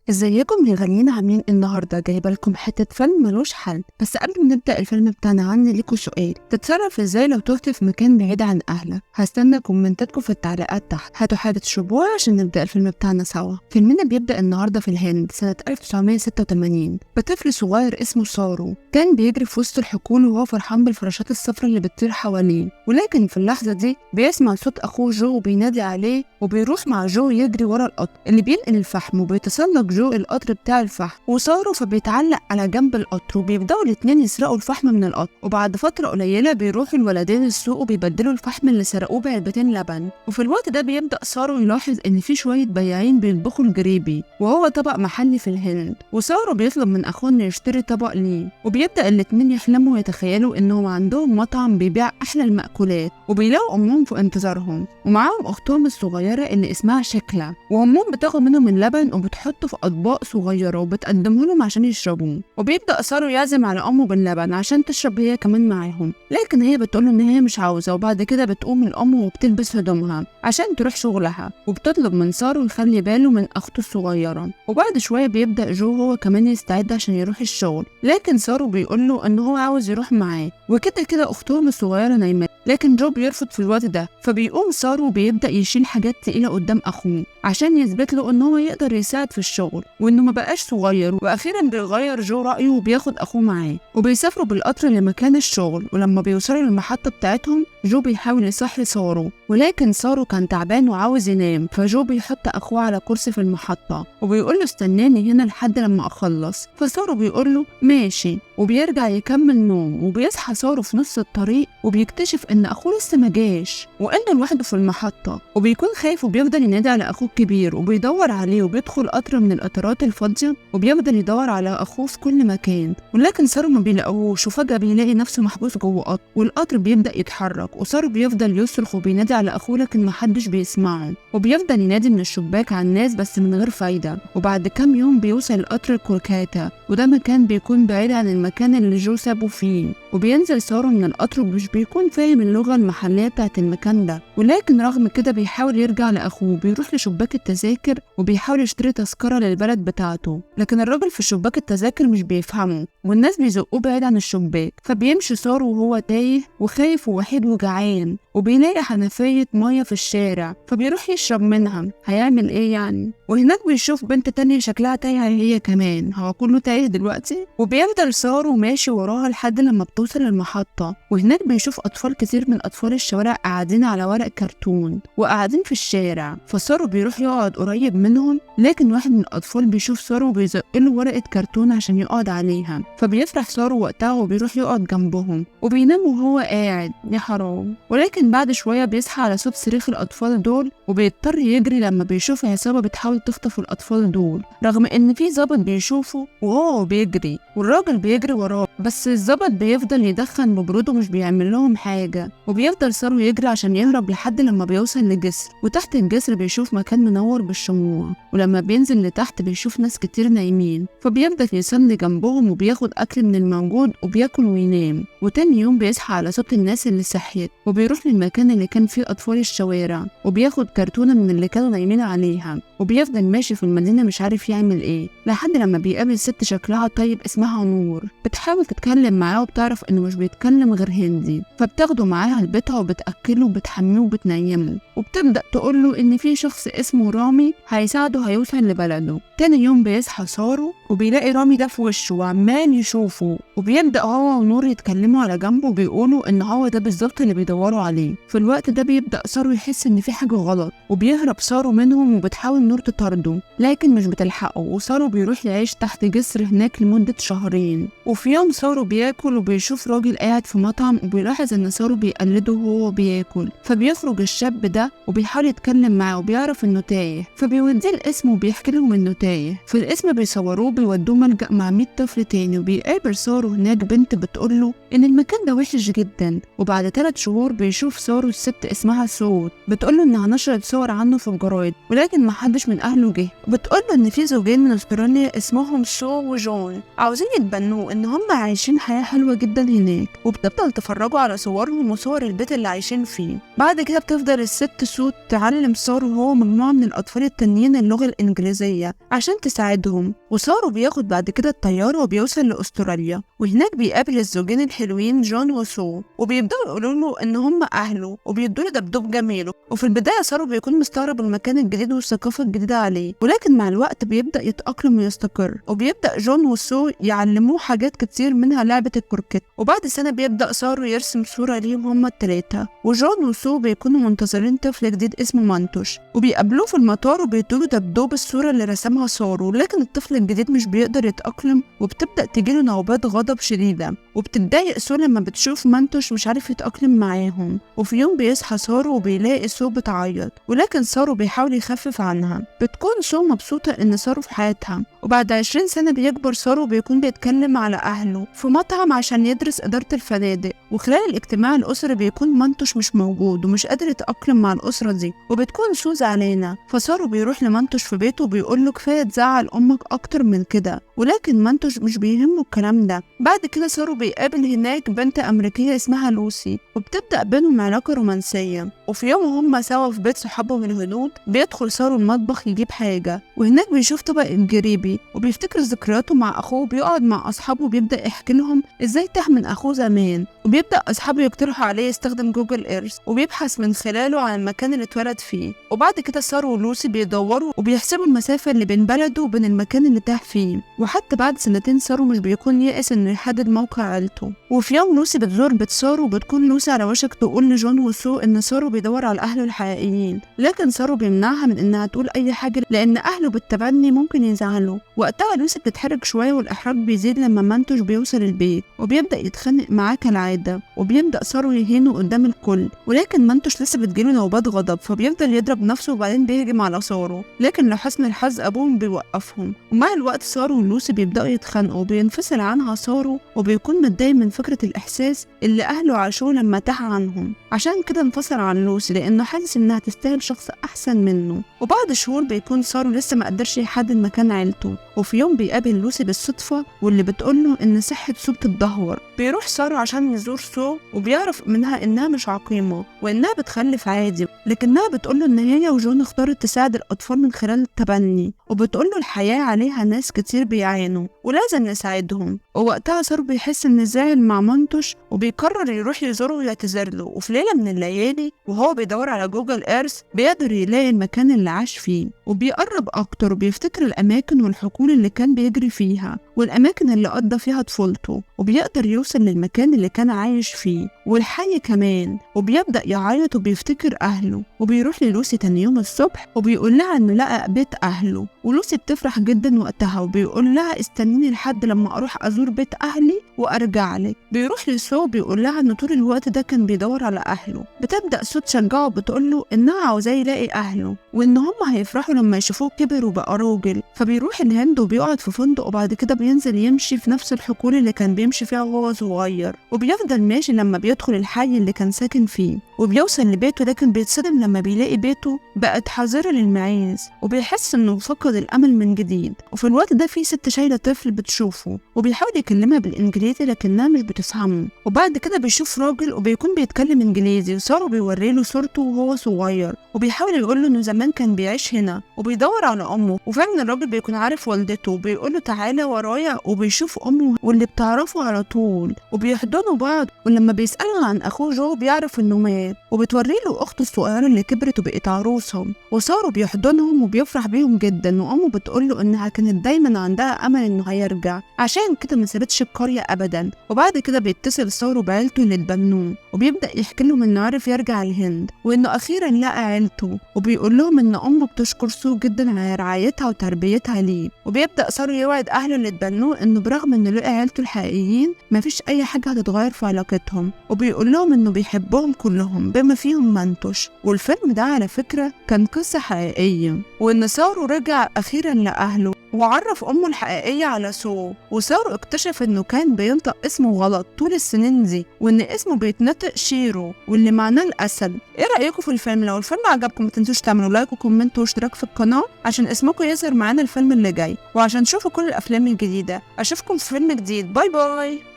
ازيكم يا غاليين؟ عاملين النهارده جايبه لكم حته فيلم ملوش حل. بس قبل ما نبدا الفيلم بتاعنا عندي ليكوا سؤال: تتصرف ازاي لو تهت في مكان بعيد عن اهلك؟ هستنى كومنتاتكم في التعليقات تحت. هاتوا حاجه تشربوها عشان نبدا الفيلم بتاعنا سوا. فيلمنا بيبدا النهارده في الهند سنه 1986 بطفل صغير اسمه سارو. كان بيجري في وسط الحقول وهو فرحان بالفراشات الصفراء اللي بتطير حواليه، ولكن في اللحظه دي بيسمع صوت اخوه جو وبينادي عليه، وبيروح مع جو يجري ورا القطر اللي بينقل الفحم، وبيتسلق جو القطر بتاع الفحم وسارو فبيتعلق على جنب القطر، وبيبداوا الاتنين يسرقوا الفحم من القطر. وبعد فتره قليله بيروحوا الولدين السوق وبيبدلوا الفحم اللي سرقوه بعلبتين لبن. وفي الوقت ده بيبدا سارو يلاحظ ان في شويه بياعين بيطبخوا الجريبي، وهو طبق محلي في الهند، وسارو بيطلب من اخوه انه يشتري طبق ليه. وبيبدا الاتنين يحلموا ويتخيلوا انهم عندهم مطعم بيبيع احلى المأكولات، وبيلاقوا امهم في انتظارهم ومعاهم اختهم الصغيره اللي اسمها شكلة، وامهم بتاخد منهم اللبن وبتحطه في اطباق صغيره وبتقدمه لهم عشان يشربوه. وبيبدا سارو يعزم على امه باللبن عشان تشرب هي كمان معاهم، لكن هي بتقوله ان هي مش عاوزه. وبعد كده بتقوم الام وبتلبس هدومها عشان تروح شغلها، وبتطلب من سارو يخلي باله من اخته الصغيره. وبعد شويه بيبدا جو هو كمان يستعد عشان يروح الشغل، لكن سارو بيقوله ان هو عاوز يروح معاه، وكده كده اختهم الصغيره نايمه. لكن جو بيرفض في الوقت ده، فبيقوم سارو بيبدا يشيل حاجات تقيله قدام اخوه عشان يثبت له ان هو يقدر يساعد في الشغل وانه ما بقاش صغير. واخيرا بيغير جو رايه وبياخد اخوه معاه، وبيسافروا بالقطر لمكان الشغل. ولما بيوصلوا للمحطه بتاعتهم جو بيحاول يصحي سارو، ولكن سارو كان تعبان وعاوز ينام، فجو بيحط اخوه على كرسي في المحطه وبيقول له استناني هنا لحد لما اخلص. فسارو بيقول له ماشي، وبيرجع يكمل نوم. وبيصحى سارو في نص الطريق وبيكتشف ان اخوه لسه ما جاش وانه لوحده في المحطه، وبيكون خايف وبيفضل ينادي على اخوه الكبير وبيدور عليه. وبيدخل قطر من القطارات الفاضيه وبيفضل يدور على اخوه في كل مكان، ولكن سارو ما بيلاقوهوش. وفجاه بيلاقي نفسه محبوس جوه قطر، والقطر بيبدا يتحرك، وسارو بيفضل يصرخ وبينادي على اخوه لكن محدش بيسمعه، وبيفضل ينادي من الشباك على الناس بس من غير فايده. وبعد كام يوم بيوصل القطر لكولكاتا، وده مكان بيكون بعيد عن المكان اللي جو سابه فيه. وبينزل سارو من القطر ومش بيكون فاهم اللغه المحليه بتاعت المكان ده، ولكن رغم كده بيحاول يرجع لاخوه. بيروح لشباك التذاكر وبيحاول يشتري تذكره للبلد بتاعته، لكن الراجل في شباك التذاكر مش بيفهمه، والناس بيزقوه بعيد عن الشباك. فبيمشي سارو وهو تايه وخايف ووحيد وجعان، وبيلاقي حنفيه ميه في الشارع فبيروح يشرب منها. هيعمل ايه يعني؟ وهناك بيشوف بنت تانية شكلها تايهه هي كمان، هو كله تايه دلوقتي. وبيفضل سارو ماشي وراها لحد لما بتوصل المحطه، وهناك بيشوف اطفال كتير من اطفال الشوارع قاعدين على ورق كرتون وقاعدين في الشارع. فسارو بيروح يقعد قريب منهم، لكن واحد من الاطفال بيشوف سارو وبيزقله ورقه كرتون عشان يقعد عليها. فبيفرح سارو وقتها وبيروح يقعد جنبهم، وبينام وهو قاعد. يا حرام. ولكن بعد شويه بيصحى على صوت صريخ الاطفال دول، وبيضطر يجري لما بيشوف عصابه بتحاول تخطف الاطفال دول، رغم ان في ضابط بيشوفه وهو بيجري والراجل بيجري وراه، بس الضابط بيفضل يدخن ببروده ومش بيعمل لهم حاجه. وبيفضل سارو يجري عشان يهرب لحد لما بيوصل لجسر، وتحت الجسر بيشوف مكان منور بالشموع. ولما بينزل لتحت بيشوف ناس كتير نايمين، فبيفضل يسند جنبهم وبياخد اكل من الموجود وبياكل وينام. وتاني يوم بيصحى على صوت الناس اللي صحيت، وبيروح للمكان اللي كان فيه اطفال الشوارع وبياخد كرتونه من اللي كانوا نايمين عليها. وبيفضل ماشي في المدينه مش عارف يعمل ايه، لحد لما بيقابل ست شكلها طيب اسمها نور، بتحاول تتكلم معاه وبتعرف انه مش بيتكلم غير هندي. فبتاخده معاها لبيتها وبتاكله وبتحميه وبتنيمه، وبتبدا تقول له ان في شخص اسمه رامي هيساعده هيوصل لبلده. تاني يوم بيصحى سارو وبيلاقي رامي ده في وشه وعمال يشوفه، وبيبدا هو ونور يتكلموا على جنبه وبيقولوا ان هو ده بالظبط اللي بيدوروا عليه. في الوقت ده بيبدا سارو يحس ان في حاجه غلط، وبيهرب سارو منهم، وبتحاول نور تطارده لكن مش بتلحقه. وسارو بيروح يعيش تحت جسر هناك لمده شهرين. وفي يوم سارو بياكل وبيشوف راجل قاعد في مطعم، وبيلاحظ ان سارو بيقلده وهو بياكل. فبيخرج الشاب ده وبيحاول يتكلم معاه وبيعرف انه تايه، فبيوديه الاسم وبيحكي لهم انه تايه. في الاسم بيصوروه بيودوه ملجأ مع 100 طفل تاني. وبيقابل سارو هناك بنت بتقوله ان المكان ده وحش جدا. وبعد 3 شهور بيشوف سارو الست اسمها صوت بتقوله انها نشرت صور عنه في الجرايد، ولكن محدش محدش من أهله جه، وبتقوله إن في زوجين من أستراليا اسمهم سو وجون عاوزين يتبنوه، إن هم عايشين حياة حلوة جدا هناك، وبتفضل تفرجوا على صورهم وصور البيت اللي عايشين فيه. بعد كده بتفضل الست سو تعلم سارو هو مجموعة من الأطفال التانيين اللغة الإنجليزية عشان تساعدهم، وسارو بياخد بعد كده الطيارة وبيوصل لأستراليا، وهناك بيقابل الزوجين الحلوين جون وسو، وبيبدأوا يقولوا له إن هم أهله وبيدوا له دبدوب جميل. وفي البداية سارو بيكون مستغرب المكان الجديد والثقافة الجديدة عليه، ولكن مع الوقت بيبدأ يتأقلم ويستقر، وبيبدأ جون وسو يعلموه حاجات كتير منها لعبة الكروكيت. وبعد سنة بيبدأ سارو يرسم صورة ليهم هما التلاتة، وجون وسو بيكونوا منتظرين طفل جديد اسمه مانتوش، وبيقابلوه في المطار وبيدوله دبدوب الصورة اللي رسمها سارو. لكن الطفل الجديد مش بيقدر يتأقلم، وبتبدأ تجيله نوبات غضب شديدة، وبتتضايق سو لما بتشوف مانتوش مش عارف يتأقلم معاهم. وفي يوم بيصحى سارو وبيلاقي سو بتعيط، ولكن سارو بيحاول يخفف عنها. بتكون سو مبسوطة إن سارو في حياتها. وبعد 20 سنة بيكبر سارو وبيكون بيتكلم على أهله في مطعم عشان يدرس إدارة الفنادق، وخلال الاجتماع الأسري بيكون مانتوش مش موجود ومش قادر يتأقلم مع الأسرة دي، وبتكون سو زعلانة. فسارو بيروح لمانتوش في بيته وبيقول له كفاية تزعل أمك أكتر من كده، ولكن مانتوش مش بيهمه الكلام ده. بعد كده سارو بيقابل هناك بنت أمريكية اسمها لوسي، وبتبدأ بينهم علاقة رومانسية. وفي يوم هما سوا في بيت صحابهم الهنود بيدخل سارو المطبخ يجيب حاجة، وهناك بيشوف طبق الجريبي وبيفتكر ذكرياته مع أخوه، بيقعد مع أصحابه وبيبدأ يحكي لهم إزاي تاه من أخوه زمان. وبيبدأ أصحابه يقترحوا عليه يستخدم جوجل إيرث وبيبحث من خلاله عن المكان اللي اتولد فيه. وبعد كده سارو ولوسي بيدوروا وبيحسبوا المسافة اللي بين بلده وبين المكان اللي تاه فيه. وحتى بعد سنتين سارو مش بيكون يائس إنه يحدد موقع عيلته. وفي يوم لوسي بتزور بيت سارو، وبتكون لوسي على وشك تقول لجون وسو إن سارو بيدور على أهله الحقيقيين، لكن سارو بيمنعها من إنها تقول أي حاجة لأن أهله بالتبني ممكن يزعلوا. وقتها لوسي بتتحرك شوية والإحراج بيزيد لما مانتوش بيوصل البيت وبيبدأ يتخانق معاه كالعادة، وبيبدأ سارو يهينه قدام الكل. ولكن مانتوش لسه بتجيله نوبات غضب، فبيفضل يضرب نفسه وبعدين بيهجم على سارو، لكن لحسن الحظ أبوهم بيوقفهم. ومع الوقت سارو ولوسي بيبدأوا يتخانقوا، وبينفصل عنها سارو وبيكون متضايق من فكرة الإحساس اللي أهله عاشوه لما تاه عنهم، عشان كده انفصل عن لوسي لأنه حاسس إنها تستاهل شخص أحسن منه. وبعد شهور بيكون سارو لسه ما قدرش يحدد مكان عيلته، وفي يوم بيقابل لوسي بالصدفة واللي بتقوله إن صحة سو بتتدهور. بيروح سارو عشان يزور سو وبيعرف منها إنها مش عقيمة وإنها بتخلف عادي، لكنها بتقوله إن هي وجون اختارت تساعد الأطفال من خلال التبني، وبتقوله الحياة عليها ناس كتير بيعانوا ولازم نساعدهم. ووقتها سارو بيحس إن زعل مع مانتوش وبيقرر يروح يزوره ويعتذر له. وفي ليلة من الليالي وهو بيدور على جوجل إيرث بيقدر يلاقي المكان اللي عاش فيه، وبيقرب أكتر وبيفتكر الأماكن والحقول اللي كان بيجري فيها والأماكن اللي قضى فيها طفولته، وبيقدر يوصل للمكان اللي كان عايش فيه والحي كمان. وبيبدأ يعيط وبيفتكر أهله، وبيروح للوسي تاني يوم الصبح وبيقول لها إنه لقى بيت أهله. ولوسي بتفرح جدا وقتها وبيقول لها استنيني لحد لما أروح أزور بيت أهلي وأرجع لك. بيروح لسو بيقول لها إن طول الوقت ده كان بيدور على أهله. بتبدأ سو تشجعه وبتقول له إنها عاوزاه يلاقي أهله وإن هم هيفرحوا لما يشوفوه كبر وبقى راجل. فبيروح الهند وبيقعد في فندق، وبعد كده بينزل يمشي في نفس الحقول اللي كان بيمشي فيها وهو صغير، وبيفضل ماشي لما بيدخل الحي اللي كان ساكن فيه وبيوصل لبيته، لكن بيتصدم لما بيلاقي بيته بقت حظيرة للمعيز وبيحس إنه فقد الأمل من جديد. وفي الوقت ده في ست شايلة طفل بتشوفه وبيحاول يكلمها بالإنجليزي لكنها مش بتفهمه. وبعد كده بيشوف راجل وبيكون بيتكلم إنجليزي، وسارو بيوريله صورته وهو صغير وبيحاول يقوله إنه زمان كان بيعيش هنا وبيدور على أمه. وفعلا الراجل بيكون عارف والدته وبيقوله تعالى ورايا، وبيشوف أمه واللي بتعرفه على طول وبيحضنوا بعض. ولما بيسألوا عن أخوه جو بيعرف إنه مات، وبتوريله أخته الصغيرة اللي كبرت وبقت عروسة. وسارو بيحضنهم وبيفرح بيهم جدا، وأمه بتقوله إنها كانت دايما عندها أمل إنه هيرجع، عشان كده ما سابتش القرية أبدا. وبعد كده بيتصل سارو بعيلته اللي اتبنوه وبيبدأ يحكي لهم إنه عرف يرجع الهند وإنه أخيرا لقى عيلته، وبيقول لهم إن أمه بتشكر سو جدا على رعايتها وتربيتها ليه. وبيبدأ سارو يوعد أهله اللي اتبنوه إنه برغم إنه لقى عيلته الحقيقيين مفيش أي حاجة هتتغير في علاقتهم، وبيقول لهم إنه بيحبهم كلهم بما فيهم مانتوش. والفيلم ده على فكرة كان قصة حقيقية، وإن سارو رجع أخيرا لأهله وعرف أمه الحقيقية على سو، وسارو اكتشف إنه كان بينطق اسمه غلط طول السنين دي، وإن اسمه بيتنطق شيرو واللي معناه الأسد. إيه رأيكم في الفيلم؟ لو الفيلم عجبكم متنسوش تعملوا لايك وكومنت واشتراك في القناة عشان اسمكم يظهر معانا الفيلم اللي جاي، وعشان تشوفوا كل الأفلام الجديدة. أشوفكم في فيلم جديد، باي باي.